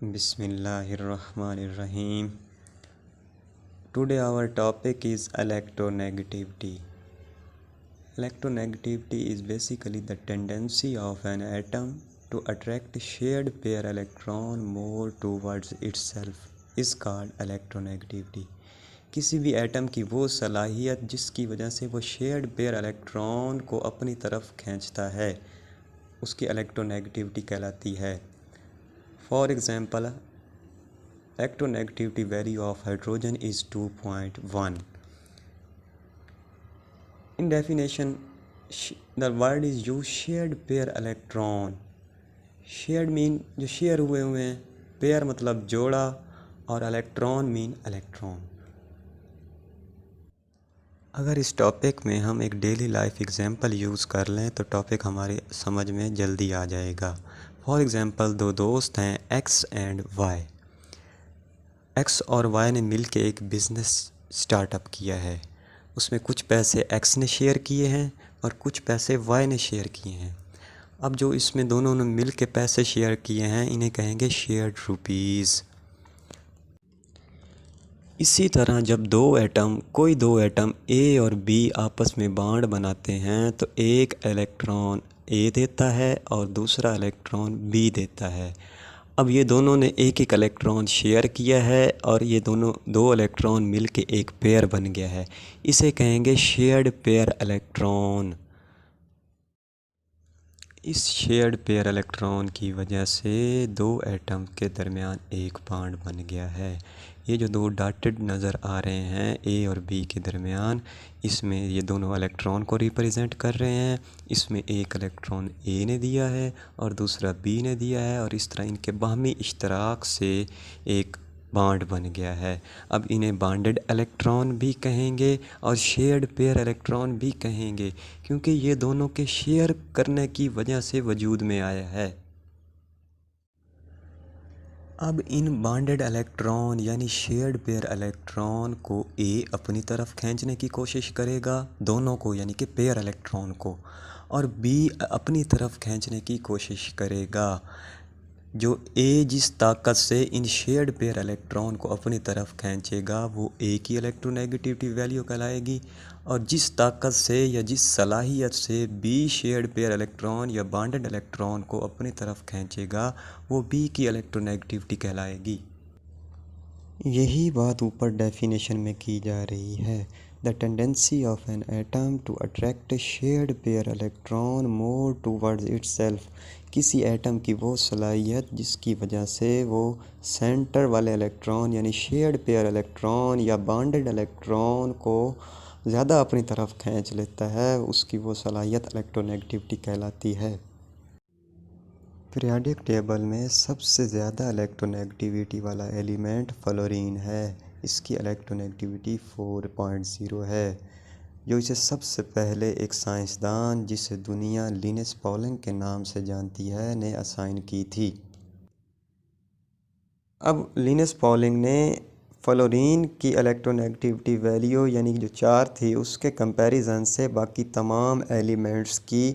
Bismillahirrahmanirrahim. Today our topic is electronegativity. Electronegativity is basically the tendency of an atom to attract shared pair electron more towards itself is called electronegativity. किसी भी atom की वो सलाहियत जिसकी वजह से वो शेयर्ड पेयर इलेक्ट्रॉन को अपनी तरफ खींचता है उसकी इलेक्ट्रोनेगेटिविटी कहलाती है. For example, electronegativity value of hydrogen is 2.1. In definition, the word is used shared pair electron. Shared mean जो शेयर हुए हैं, पेयर मतलब जोड़ा, और इलेक्ट्रॉन मीन इलेक्ट्रॉन. अगर इस टॉपिक में हम एक डेली लाइफ एग्जांपल यूज़ कर लें तो टॉपिक हमारी समझ में जल्दी आ जाएगा. फॉर एग्जांपल, दो दोस्त हैं एक्स एंड वाई. एक्स और वाई ने मिल के एक बिज़नेस स्टार्टअप किया है. उसमें कुछ पैसे एक्स ने शेयर किए हैं और कुछ पैसे वाई ने शेयर किए हैं. अब जो इसमें दोनों ने मिल के पैसे शेयर किए हैं इन्हें कहेंगे शेयर्ड रुपीज़. इसी तरह जब कोई दो एटम ए और बी आपस में बॉन्ड बनाते हैं तो एक इलेक्ट्रॉन ए देता है और दूसरा इलेक्ट्रॉन बी देता है. अब ये दोनों ने एक एक इलेक्ट्रॉन शेयर किया है और ये दोनों दो इलेक्ट्रॉन मिलके एक पेयर बन गया है. इसे कहेंगे शेयर्ड पेयर इलेक्ट्रॉन. इस शेयर्ड पेयर इलेक्ट्रॉन की वजह से दो एटम के दरमियान एक बॉन्ड बन गया है. ये जो दो डॉटेड नज़र आ रहे हैं ए और बी के दरमियान, इसमें ये दोनों इलेक्ट्रॉन को रिप्रेजेंट कर रहे हैं. इसमें एक इलेक्ट्रॉन ए ने दिया है और दूसरा बी ने दिया है और इस तरह इनके बाहमी इश्तराक से एक बॉन्ड बन गया है. अब इन्हें बॉन्डेड इलेक्ट्रॉन भी कहेंगे और शेयर्ड पेयर इलेक्ट्रॉन भी कहेंगे क्योंकि ये दोनों के शेयर करने की वजह से वजूद में आया है. अब इन बॉन्डेड इलेक्ट्रॉन यानी शेयर्ड पेयर इलेक्ट्रॉन को ए अपनी तरफ खींचने की कोशिश करेगा, दोनों को यानी कि पेयर इलेक्ट्रॉन को, और बी अपनी तरफ खींचने की कोशिश करेगा. जो ए जिस ताकत से इन शेयर्ड पेयर इलेक्ट्रॉन को अपनी तरफ खींचेगा वो ए की इलेक्ट्रोनेगेटिविटी वैल्यू कहलाएगी, और जिस ताकत से या जिस सलाहियत से बी शेयर्ड पेयर इलेक्ट्रॉन या बॉन्डेड इलेक्ट्रॉन को अपनी तरफ खींचेगा वो बी की इलेक्ट्रोनेगेटिविटी कहलाएगी. यही बात ऊपर डेफिनेशन में की जा रही है. The tendency of an atom to attract shared pair electron more towards itself. किसी एटम की वो सलाहियत जिसकी वजह से वो सेंटर वाले इलेक्ट्रॉन यानी शेयर्ड पेयर इलेक्ट्रॉन या बॉन्डेड इलेक्ट्रॉन को ज़्यादा अपनी तरफ खींच लेता है, उसकी वो सलाहियत इलेक्ट्रोनेगेटिविटी कहलाती है. पीरियोडिक टेबल में सबसे ज़्यादा इलेक्ट्रोनेगेटिविटी वाला एलिमेंट फ्लोरीन है. इसकी इलेक्ट्रोनेगेटिविटी 4.0 है, जो इसे सबसे पहले एक साइंसदान जिसे दुनिया लिनस पॉलिंग के नाम से जानती है ने असाइन की थी. अब लिनस पॉलिंग ने फ्लोरीन की इलेक्ट्रोनेगेटिविटी वैल्यू यानी जो 4 थी उसके कंपैरिजन से बाकी तमाम एलिमेंट्स की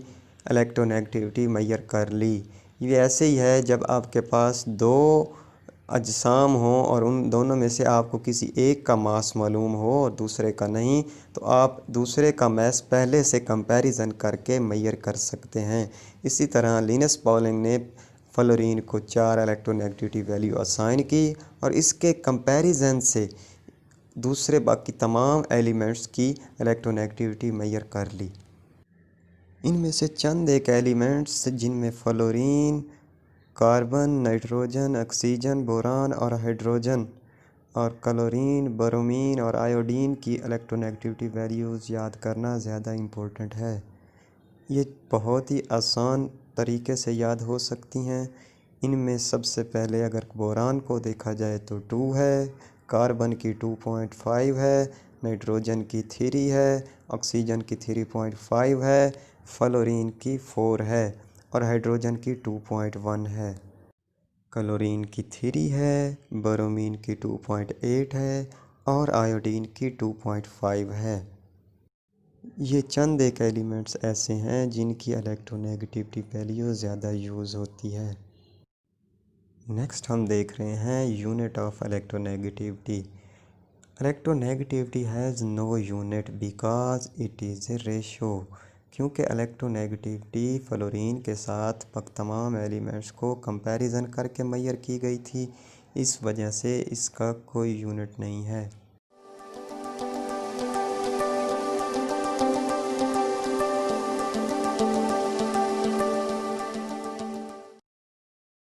इलेक्ट्रोनेगेटिविटी मैयर कर ली. ये ऐसे ही है जब आपके पास दो अजसाम हों और उन दोनों में से आपको किसी एक का मास मालूम हो और दूसरे का नहीं, तो आप दूसरे का मास पहले से कंपैरिजन करके मैयर कर सकते हैं. इसी तरह लिनस पॉलिंग ने फ्लोरीन को 4 इलेक्ट्रोनेगेटिविटी वैल्यू असाइन की और इसके कंपैरिजन से दूसरे बाकी तमाम एलिमेंट्स की इलेक्ट्रोनेगेटिविटी मैयर कर ली. इनमें से चंद एक एलिमेंट्स जिनमें fluorine, carbon, nitrogen, oxygen, boron और हाइड्रोजन, और क्लोरीन, ब्रोमीन और आयोडीन की इलेक्ट्रोनेगेटिविटी वैल्यूज़ याद करना ज़्यादा इम्पोर्टेंट है. ये बहुत ही आसान तरीके से याद हो सकती हैं. इनमें सबसे पहले अगर बोरान को देखा जाए तो 2 है, कार्बन की 2.5 है, नाइट्रोजन की 3 है, ऑक्सीजन की 3.5 है, फ्लोरीन की 4 है और हाइड्रोजन की 2.1 है. क्लोरीन की 3 है, ब्रोमीन की 2.8 है और आयोडीन की 2.5 है. ये चंद एक एलिमेंट्स ऐसे हैं जिनकी इलेक्ट्रोनेगेटिविटी वैल्यू ज़्यादा यूज़ होती है. नेक्स्ट हम देख रहे हैं unit of electronegativity. Electronegativity has no unit because it is a ratio. क्योंकि इलेक्ट्रोनेगेटिविटी फ्लोरीन के साथ तमाम एलिमेंट्स को कंपैरिजन करके मैयर की गई थी, इस वजह से इसका कोई यूनिट नहीं है।